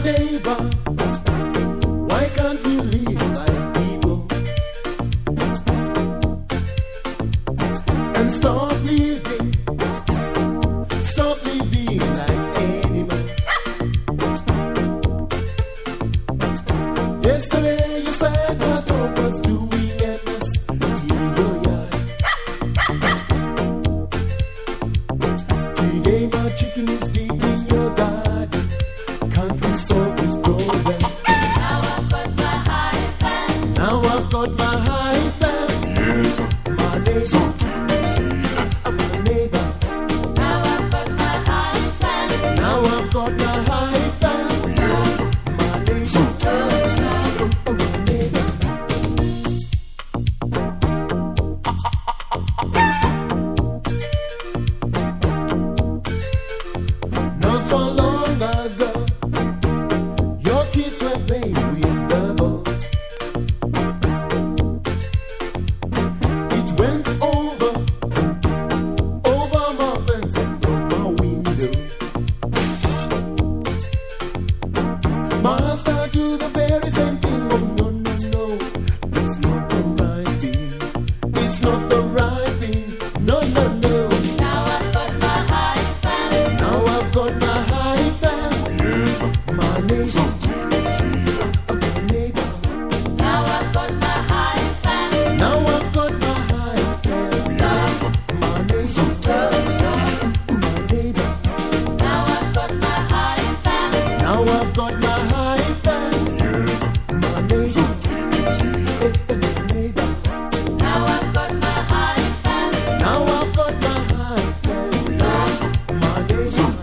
neighbor, why can't we live like people and stop living like animals? Yesterday you said my dog was doing endless in your yard. Today my chicken is deep in your garden. Can't we solve this problem? Now I've got my high fence. Now I've got my high fence. Yes, My neighbor, my neighbor. Now I've got my high fence. Now I've got my high fence. yes, My neighbor, my neighbor. Not so long ago, your kids were playing with the ball. It went over my fence and broke my window. Master, do the very same thing. Oh no, no, no, it's not the right thing. It's not the right thing. No, no, no. Now I've got my high fence. Now I've got my high fence. yes, My neighbor, my neighbor. Now I've got my high fence. Now I've got my high fence. My neighbor, my neighbor. Now I've got my high fence. Now I've got my high fence. My neighbor, my neighbor. Now I've got my high fence. Now I've got my high fence. My neighbor,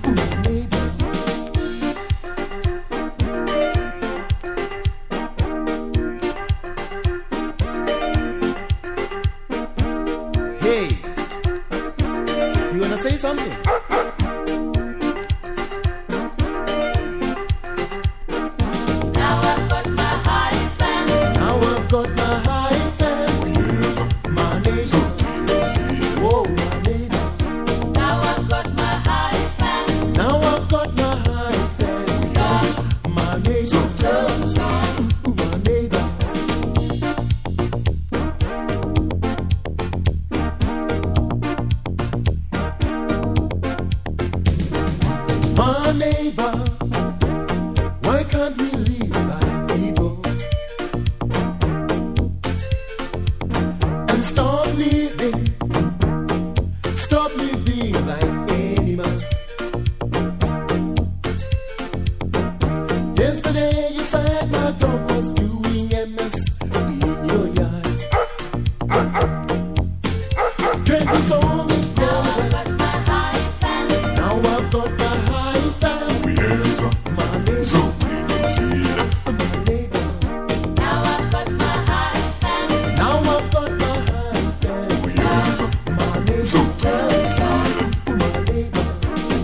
my neighbor. Hey, do you wanna say something? Now I've got my high fence. Now I've got my high fence. My neighbor, whoa, my neighbor. Now I've got my high fence. Now I've got my high fence. My neighbor, my neighbor. My neighbor, why can't we live like people and stop living like animals? Yesterday you said my dog was doing MS in your yard. Can't we solve this Now I've problem? got my high fence. Now I've got my high fence. yes, My neighbor, my neighbor. Now I've got my high fence. Now I've got my high fence. My neighbor, my neighbor.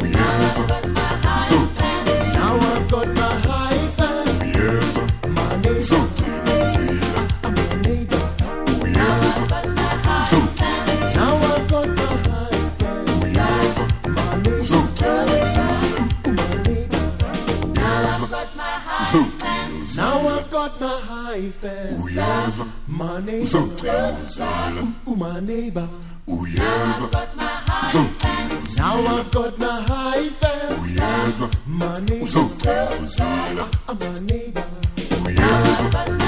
Now I've got my high fence. Now I've got my high fence. yes, My neighbor, my neighbor. Now I've got my high fence. yes, Now I've got my high fence. Now I've got my high fence. My neighbor, my neighbor. yes, Now I've got my high fence. My neighbor, my neighbor. oh yes, Got my high fence. Now I've got my high fence. yes, My neighbor, my neighbor. oh yes, Now I've got my